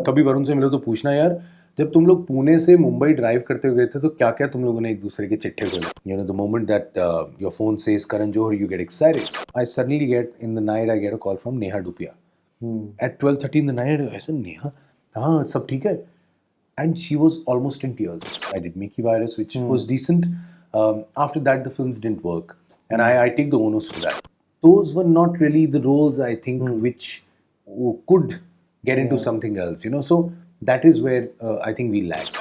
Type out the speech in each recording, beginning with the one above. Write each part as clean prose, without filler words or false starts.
कभी वरुण से मिलो तो पूछना यार, जब तुम लोग पुणे से मुंबई ड्राइव करते हुए गए थे तो क्या क्या तुम लोगों ने एक दूसरे के चिट्ठे खोले. You know, the moment that your phone says Karan Johar, you get excited. I suddenly get, in the night, I get a call from Neha Dupia. At 12:30 in the night, I said, Neha, हाँ सब ठीक है. And she was almost in tears. I did Mickey Virus, which was decent. After that, the films didn't work. And I take the onus for that. Those were not really the roles, I think, which could get into something else, you know. So that is where I think we lagged.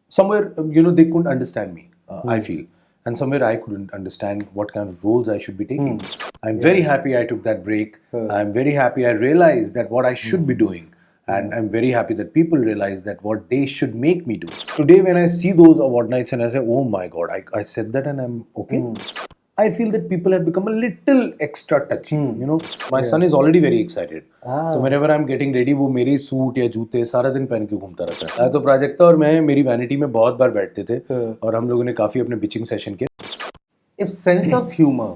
Somewhere, you know, they couldn't understand me, I feel. And somewhere I couldn't understand what kind of roles I should be taking. I'm very happy I took that break. I'm very happy I realized that what I should be doing. And I'm very happy that people realize that what they should make me do. Today, when I see those award nights and I say, oh my God, I said that and I'm okay. I feel that people have become a little extra touchy. You know, my son is already very excited. तो whenever I'm getting ready, वो मेरे suit या जूते सारा दिन पहन के घूमता रहता है. तो प्राजक्ता और मैं मेरी वैनिटी में बहुत बार बैठते थे और हम लोगों ने काफी अपने बिचिंग सेशन किए. If sense of humor,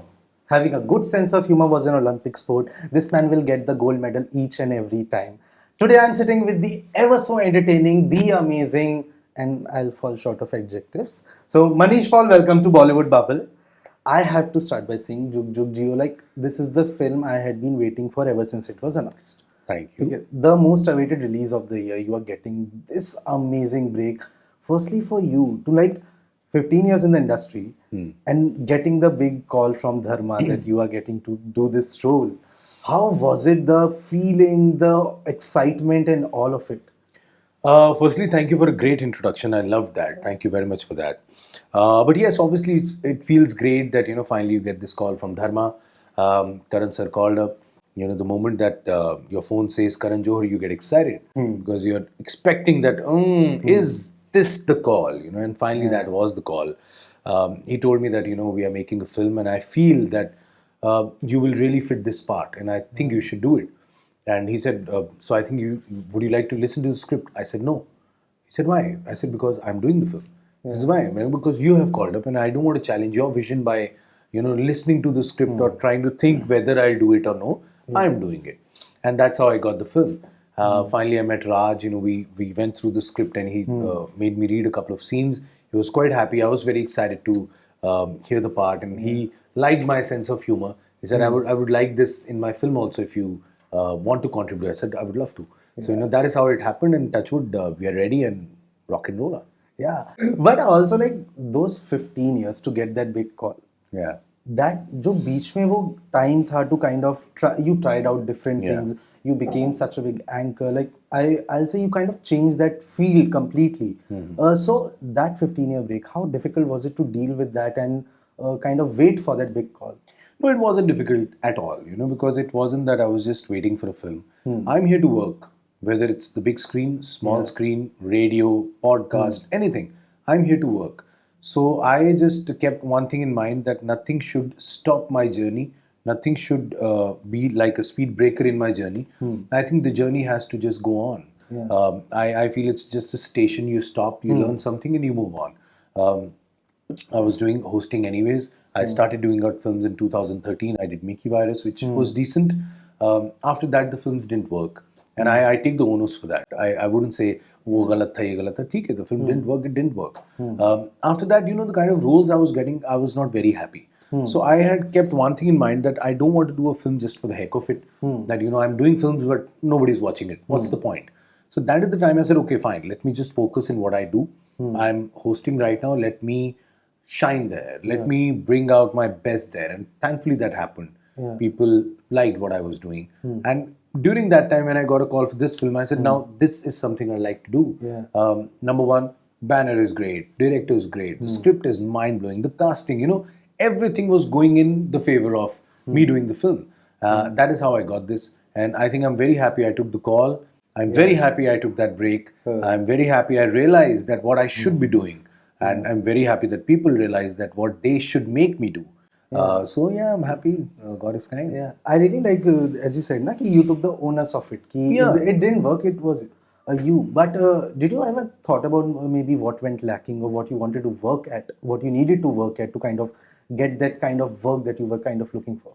having a good sense of humor was an Olympic sport, this man will get the gold medal each and every time. Today I'm sitting with the ever so entertaining, the amazing, and I'll fall short of adjectives. So Maniesh Paul, welcome to Bollywood Bubble. I have to start by saying JugJugg Jeeyo, like this is the film I had been waiting for ever since it was announced. Thank you. Okay, the most awaited release of the year. You are getting this amazing break. Firstly, for you to like 15 years in the industry and getting the big call from Dharma that you are getting to do this role. How was it, the feeling, the excitement and all of it? Firstly, thank you for a great introduction. I loved that. Thank you very much for that. But yes, obviously, it feels great that, you know, finally you get this call from Dharma. Karan sir called up. You know, the moment that your phone says Karan Johar, you get excited because you're expecting that, is this the call? You know, and finally that was the call. He told me that, you know, we are making a film and I feel that you will really fit this part and I think you should do it. And he said, so I think would you like to listen to the script? I said, no. He said, why? I said, because I'm doing the film. He says, why? Well, because you have called up and I don't want to challenge your vision by, you know, listening to the script or trying to think whether I'll do it or no. I'm doing it. And that's how I got the film. Finally, I met Raj. You know, we went through the script and he made me read a couple of scenes. He was quite happy. I was very excited to hear the part and he liked my sense of humor. He said, I would like this in my film also if you want to contribute. I said, I would love to. So, you know, that is how it happened and Touchwood, we are ready and rock and roll. Yeah. But also like those 15 years to get that big call. Yeah. That जो बीच में वो time था to kind of you tried out different things. You became such a big anchor. Like I'll say you kind of changed that field completely. So that 15-year break, how difficult was it to deal with that and kind of wait for that big call? No, it wasn't difficult at all, you know, because it wasn't that I was just waiting for a film. I'm here to work, whether it's the big screen, small screen, radio, podcast, anything. I'm here to work. So I just kept one thing in mind that nothing should stop my journey. Nothing should be like a speed breaker in my journey. I think the journey has to just go on. I feel it's just a station. You stop, you learn something and you move on. I was doing hosting anyways. I started doing out films in 2013. I did Mickey Virus, which was decent. After that, the films didn't work. And I take the onus for that. I wouldn't say, wo galat tha, ye galat tha. Theek hai, the film didn't work, it didn't work. After that, you know, the kind of roles I was getting, I was not very happy. So I had kept one thing in mind that I don't want to do a film just for the heck of it. That, you know, I'm doing films but nobody's watching it. What's the point? So that is the time I said, okay, fine. Let me just focus in what I do. I'm hosting right now. Let me shine there. Let me bring out my best there. And thankfully that happened. People liked what I was doing. And during that time when I got a call for this film, I said, now this is something I like to do. Number one, banner is great. Director is great. The script is mind-blowing. The casting, you know, everything was going in the favor of me doing the film. That is how I got this. And I think I'm very happy I took the call. I'm very happy I took that break. I'm very happy I realized that what I should be doing. And I'm very happy that people realize that what they should make me do. So yeah, I'm happy. God is kind. Yeah, I really like, as you said, na, ki you took the onus of it. Ki it didn't work, it was you. But did you ever thought about maybe what went lacking or what you wanted to work at, what you needed to work at to kind of get that kind of work that you were kind of looking for?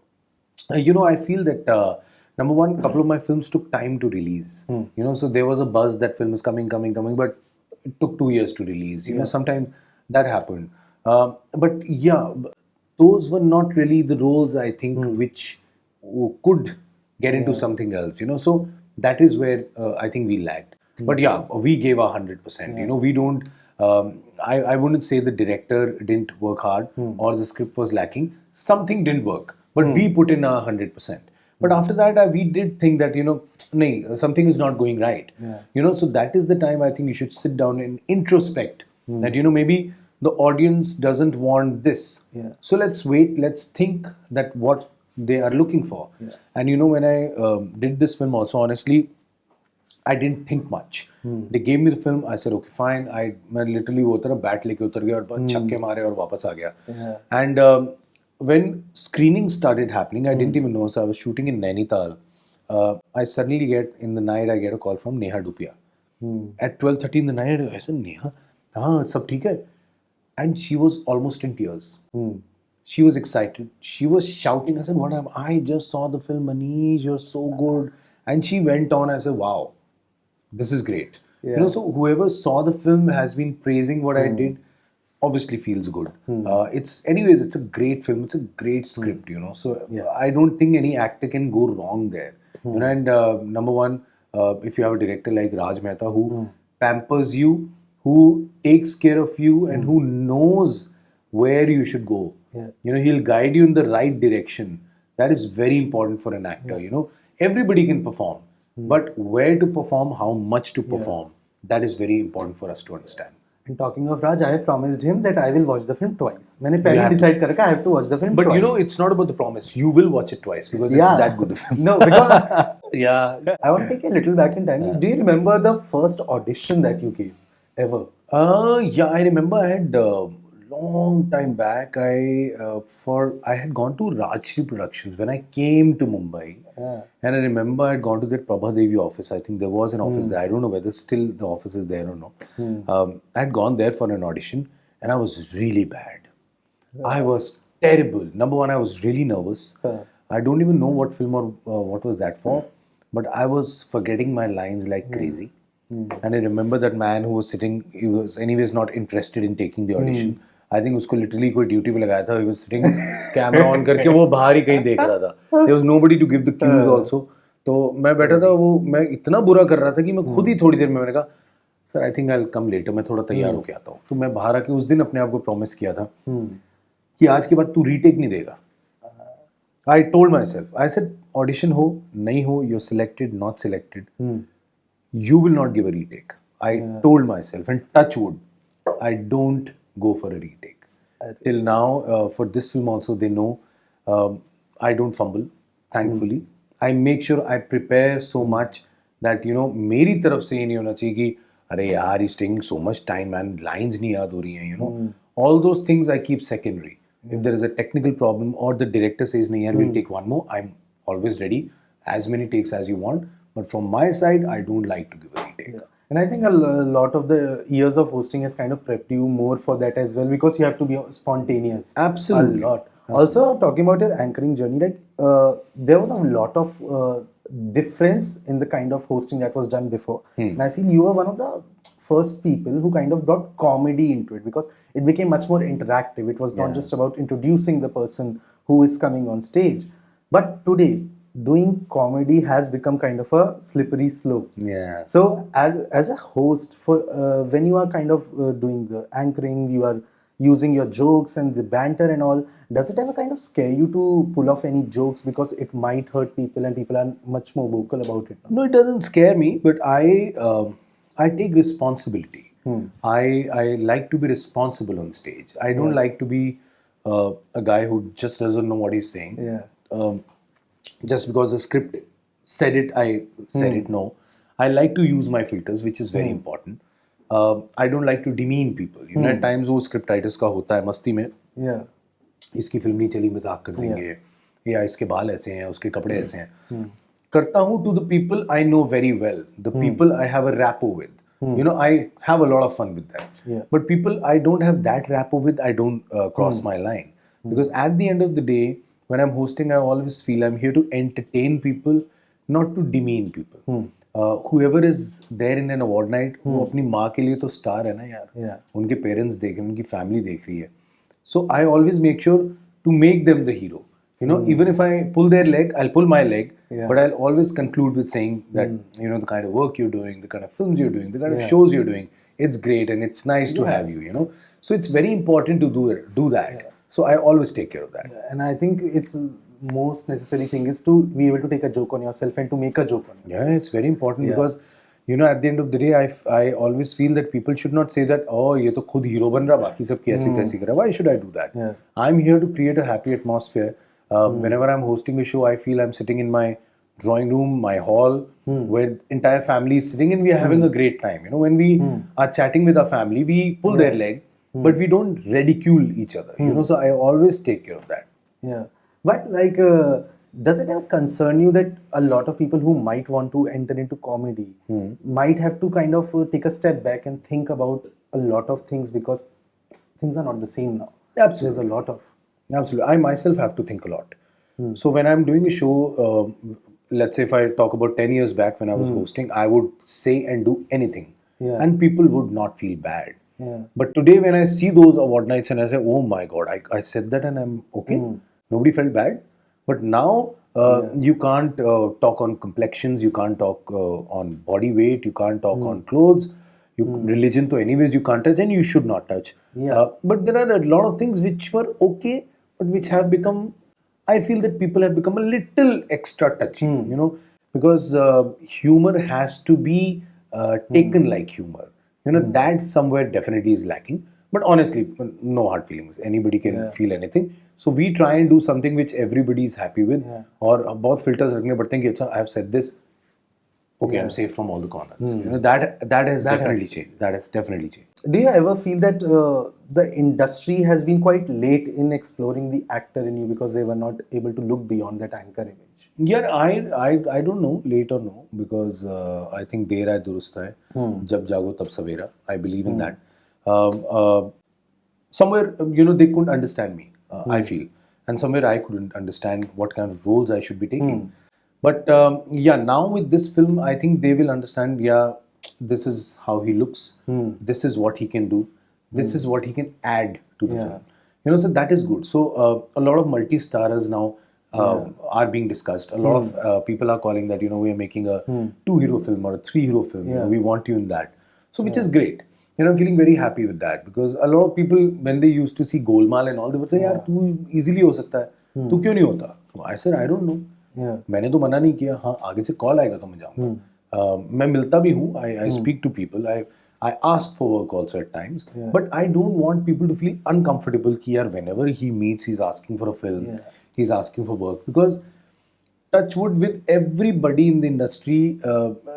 You know, I feel that number one, couple of my films took time to release. You know, so there was a buzz that film is coming, but it took 2 years to release. You know, sometimes that happened. But yeah, those were not really the roles I think which could get into something else. You know, so that is where I think we lagged. But yeah, we gave our 100%. You know, we don't. I wouldn't say the director didn't work hard or the script was lacking. Something didn't work, but we put in our 100%. But after that, we did think that, you know, nahin, something is not going right. You know, so that is the time I think you should sit down and introspect that, you know, maybe the audience doesn't want this. So let's wait, let's think that what they are looking for. And, you know, when I did this film also, honestly, I didn't think much. They gave me the film. I said, okay, fine. मैं literally वो तरह bat लेके उतर गया और बस छक्के मारे और वापस आ गया. And when screening started happening, I didn't even know. So I was shooting in Nainital. I suddenly get in the night. I get a call from Neha Dupia. At 12:30 in the night, I said, Neha, हाँ सब ठीक है. And she was almost in tears. She was excited. She was shouting. I said, what happened? I just saw the film, Manish. You're so good. And she went on. I said, wow. This is great. You know, so whoever saw the film has been praising what I did, obviously feels good. It's a great film. It's a great script, you know. So I don't think any actor can go wrong there. You know, and number one, if you have a director like Raj Mehta who pampers you, who takes care of you, and who knows where you should go. You know, he'll guide you in the right direction. That is very important for an actor. You know, everybody can perform. But where to perform, how much to perform, that is very important for us to understand. And talking of Raj, I have promised him that I will watch the film twice. मैंने पहले decide कर रखा I have to watch the film but twice. You know, it's not about the promise. You will watch it twice because it's that good a film. No, because I want to take a little back in time. Do you remember the first audition that you gave ever? Yeah, I remember I had long time back. I had gone to Rajshri Productions when I came to Mumbai, and I remember I had gone to that Prabha Devi office. I think there was an office there. I don't know whether still the office is there or no. I had gone there for an audition, and I was really bad. I was terrible. Number one, I was really nervous. I don't even know what film or what was that for, but I was forgetting my lines like crazy. And I remember that man who was sitting, he was anyways not interested in taking the audition. I think उसको literally कोई duty पे लगाया था. He was sitting camera on करके वो बाहर ही कहीं देख रहा था. There was nobody to give the cues also. तो मैं बैठा था, वो मैं इतना बुरा कर रहा था कि मैं खुद ही थोड़ी देर में मैंने कहा sir I think I will come later, मैं थोड़ा तैयार होके आता हूँ. तो मैं बाहर आके उस दिन अपने आप को प्रॉमिस किया था कि आज के बाद तू रीटेक नहीं देगा. I told myself, I said audition हो नहीं हो, you are selected not selected, you will not give a retake. I told myself, and touch wood, I don't go for a retake. Till now, for this film also, they know I don't fumble, thankfully. I make sure I prepare so much that, you know, मेरी तरफ से ये नहीं होना चाहिए कि अरे यार he's taking so much time and lines नहीं याद हो रही हैं, you know. All those things I keep secondary. If there is a technical problem or the director says नहीं यार we'll take one more, I'm always ready. As many takes as you want. But from my side, I don't like to give a retake. And I think a lot of the years of hosting has kind of prepped you more for that as well, because you have to be spontaneous. Absolutely. A lot. Also, talking about your anchoring journey, like there was a lot of difference in the kind of hosting that was done before. And I feel you were one of the first people who kind of brought comedy into it, because it became much more interactive. It was not just about introducing the person who is coming on stage. But today, doing comedy has become kind of a slippery slope. So as a host, for when you are kind of doing the anchoring, you are using your jokes and the banter and all, does it ever kind of scare you to pull off any jokes because it might hurt people and people are much more vocal about it now? No, it doesn't scare me, but I take responsibility. I like to be responsible on stage. I don't like to be a guy who just doesn't know what he's saying. Just because the script said it, I said it. No, I like to use my filters, which is very important. I don't like to demean people. You know, at times वो script writers का होता है मस्ती में. इसकी film नहीं चली, मजाक कर देंगे, या इसके बाल ऐसे हैं, उसके कपड़े ऐसे हैं. करता हूँ to the people I know very well, the people I have a rapport with. You know, I have a lot of fun with that. But people I don't have that rapport with, I don't cross my line. Because at the end of the day, when I'm hosting, I always feel I'm here to entertain people, not to demean people. Whoever is there in an award night, वो अपनी माँ के लिए तो star है ना यार. Yeah. उनके पेरेंट्स देख रहे हैं, उनकी फैमिली देख रही है. So I always make sure to make them the hero. You know, even if I pull their leg, I'll pull my leg, but I'll always conclude with saying that, you know, the kind of work you're doing, the kind of films you're doing, the kind of shows you're doing, it's great and it's nice to have you, you know. So it's very important to do that. So I always take care of that. And I think it's most necessary thing is to be able to take a joke on yourself and to make a joke on yourself. Yeah, it's very important because, you know, at the end of the day, I always feel that people should not say that, oh, ये तो खुद hero बन रहा, बाकी सब कैसी तैसी कर रहा. Why should I do that? I'm here to create a happy atmosphere. Whenever I'm hosting a show, I feel I'm sitting in my drawing room, my hall, where entire family is sitting and we are having a great time. You know, when we are chatting with our family, we pull their leg, but we don't ridicule each other. You know, so I always take care of that. Yeah. But like, does it ever concern you that a lot of people who might want to enter into comedy might have to kind of take a step back and think about a lot of things because things are not the same now? Absolutely. There's a lot of... Absolutely. I myself have to think a lot. So when I'm doing a show, let's say if I talk about 10 years back when I was hosting, I would say and do anything. And people would not feel bad. But today when I see those award nights and I say, oh my God, I said that and I'm okay. Nobody felt bad. But now you can't talk on complexions, you can't talk on body weight, you can't talk on clothes. Religion, so anyways you can't touch and you should not touch. But there are a lot of things which were okay, but which have become, I feel that people have become a little extra touchy, you know, because humor has to be taken like humor. You know, that somewhere definitely is lacking. But honestly, no hard feelings. Anybody can feel anything. So we try and do something which everybody is happy with. Or बहुत filters रखने पड़ते हैं कि अच्छा, I have said this. Okay, I'm safe from all the corners. You know, that has definitely changed. That has definitely changed. Do you ever feel that the industry has been quite late in exploring the actor in you because they were not able to look beyond that anchor image? Yeah, I don't know, late or no, because I think देर है दुरुस्त है. जब जागो तब सवेरा. I believe in that. Somewhere, you know, they couldn't understand me, I feel. And somewhere I couldn't understand what kind of roles I should be taking. But yeah, now with this film, I think they will understand, yeah, this is how he looks. This is what he can do. This is what he can add to the film. You know, so that is good. So a lot of multi-starers now are being discussed. A lot of people are calling that, you know, we are making a 2-hero film or a 3-hero film. You know, we want you in that. So which is great. You know, I'm feeling very happy with that because a lot of people, when they used to see Golmaal and all, they would say, यार तू easily हो सकता है, तू क्यों नहीं होता? I said, I don't know. मैंने तो मना नहीं किया. हाँ, आगे से कॉल आएगा तो मैं जाऊँगा. मैं मिलता भी हूँ. I speak to people. I ask for work also at times. But I don't want people to feel uncomfortable कि यार whenever he meets, he's asking for a film. He's asking for work. Because touch wood, with everybody in the industry,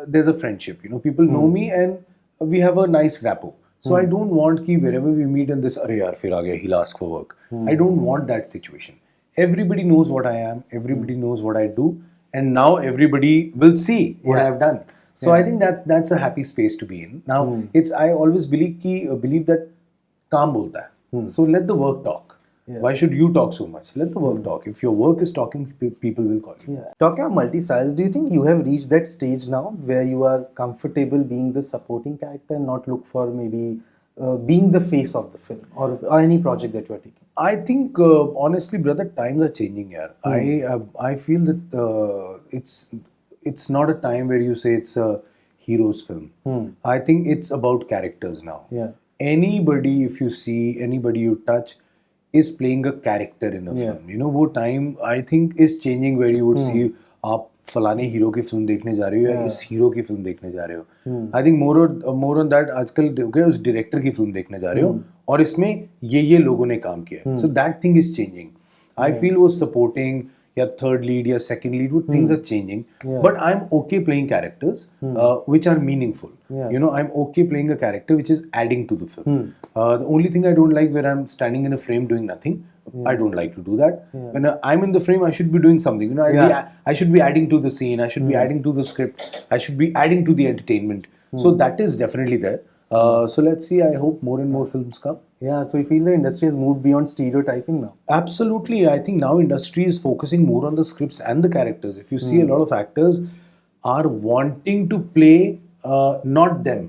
there's a friendship. You know, people know me and we have a nice rapport. So I don't want कि wherever we meet and this, अरे यार फिर आ गया, he'll ask for work. I don't want that situation. Everybody knows what I am. Everybody knows what I do. And now everybody will see what I have done. So I think that's a happy space to be in. Now, I always believe that काम बोलता है. So let the work talk. Why should you talk so much? Let the work talk. If your work is talking, people will call you. Talking about multi-styles, do you think you have reached that stage now where you are comfortable being the supporting character and not look for maybe being the face of the film or any project that you are taking? I think, honestly, brother, times are changing here. I feel that it's not a time where you say it's a hero's film. I think it's about characters now. Anybody, if you see, anybody you touch, is playing a character in a film. You know, वो time I think is changing where you would see आप फलाने hero की film देखने जा रहे हो या इस हीरो की फिल्म देखने जा रहे हो. I think more on that आजकल देखो उस डायरेक्टर की फिल्म देखने जा रहे हो और इसमें ये लोगों ने काम किया है. So that thing is changing. I feel वो supporting या third lead या second lead, वो things are changing. But I'm okay playing characters which are meaningful. You know, I'm okay playing a character which is adding to the film. The only thing I don't like where I'm standing in a frame doing nothing. I don't like to do that. When I'm in the frame, I should be doing something. You know, I should be adding to the scene. I should be adding to the script. I should be adding to the entertainment. So that is definitely there. So let's see. I hope more and more films come. Yeah, so you feel the industry has moved beyond stereotyping now? Absolutely. I think now industry is focusing more on the scripts and the characters. If you see a lot of actors, are wanting to play not them.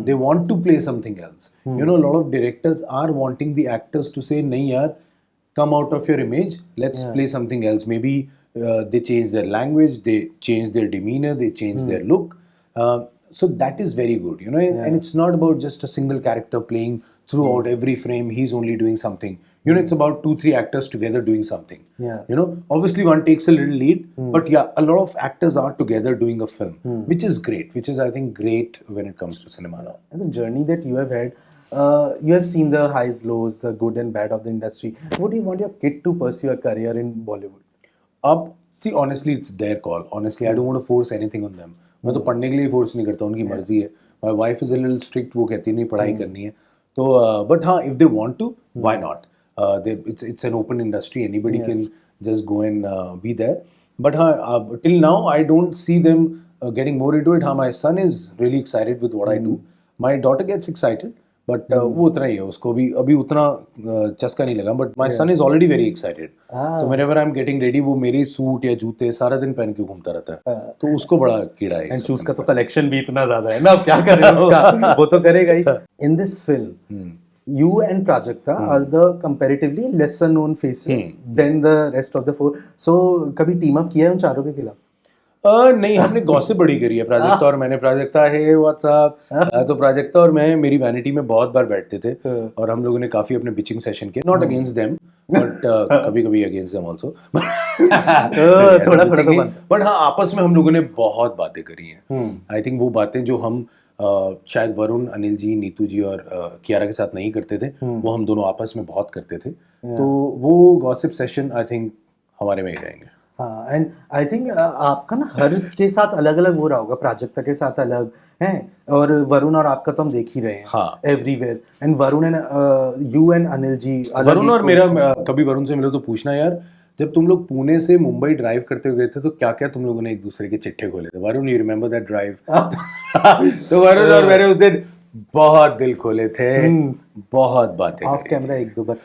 They want to play something else. You know, a lot of directors are wanting the actors to say, "Nahi yaar, come out of your image. Let's play something else." Maybe they change their language, they change their demeanor, they change their look. So that is very good, you know. And it's not about just a single character playing throughout every frame. He's only doing something. You know, it's about 2-3 actors together doing something. Yeah. You know, obviously one takes a little lead, but yeah, a lot of actors are together doing a film, which is great. Which is, I think, great when it comes to cinema now. And the journey that you have had, you have seen the highs, lows, the good and bad of the industry. Would you want your kid to pursue a career in Bollywood? See, honestly, it's their call. Honestly, I don't want to force anything on them. मैं तो पढ़ने के लिए force नहीं करता, उनकी मर्जी है. My wife is a little strict, वो कहती है नहीं पढ़ाई करनी है. तो but हाँ, if they want to, why not? It's an open industry. Anybody can just go and be there. But हाँ, till now I don't see them getting more into it. हाँ, my son is really excited with what I do. My daughter gets excited. But वो उतना ही है, उसको भी अभी उतना चस्का नहीं लगा. But my son is already very excited. तो whenever I am getting ready, वो मेरे सूट या जूते सारा दिन पहन के घूमता रहता है. तो उसको बड़ा कीड़ा है. एंड शूज का तो कलेक्शन भी इतना ज्यादा है ना, अब क्या करें उसका, वो तो करेगा ही. In this film you and Prajakta are the comparatively lesser known faces than the rest of the 4. So कभी टीम अप किया है उन चारों के खिलाफ? नहीं, हमने गॉसिप बड़ी करी है. प्राजक्ता और मैंने. प्राजक्ता है व्हाट्सएप. तो प्राजक्ता और मैं मेरी वैनिटी में बहुत बार बैठते थे और हम लोगों ने काफी अपने बिचिंग सेशन किए. नॉट अगेंस्ट देम, बट कभी कभी अगेंस्ट देम आल्सो. थोड़ा थोड़ा. बट हाँ, आपस में हम लोगों ने बहुत बातें करी हैं. आई थिंक वो बातें जो हम शायद वरुण, अनिल जी, नीतू जी और कियारा के साथ नहीं करते थे, वो हम दोनों आपस में बहुत करते थे. तो वो गॉसिप सेशन आई थिंक हमारे में ही रहेंगे. हाँ, एंड आई थिंक आपका ना हर के साथ अलग अलग वो रहा होगा. प्राजक्ता के साथ अलग है, और वरुण और आपका तो हम देख ही रहे हैं. हाँ, everywhere. And Varun and you and Anil ji. Varun और मेरा, कभी वरुण से मिलो तो पूछना, यार जब तुम लोग पुणे से मुंबई ड्राइव करते हुए गए थे तो क्या क्या तुम लोगों ने एक दूसरे के चिट्ठे खोले थे. Varun, you remember that drive? तो वरुण और मैंने उस दिन बहुत दिल खोले थे, बहुत बातें ऑफ कैमरा एक दो बार.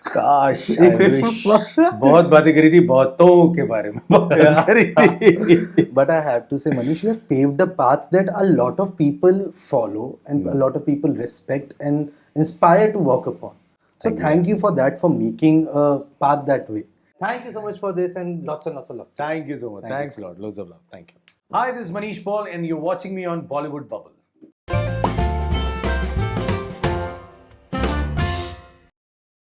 काश, बहुत बातें करी थी, बहुतों के बारे में करी थी. But I have to say, Manish, you have paved a path that a lot of people follow and a lot of people respect and inspire to walk upon. So thank you for that, for making a path that way. Thank you so much for this, and lots of love. Thank you so much. Thanks a lot. Loads of love. Thank you. Hi, this is Maniesh Paul and you're watching me on Bollywood Bubble.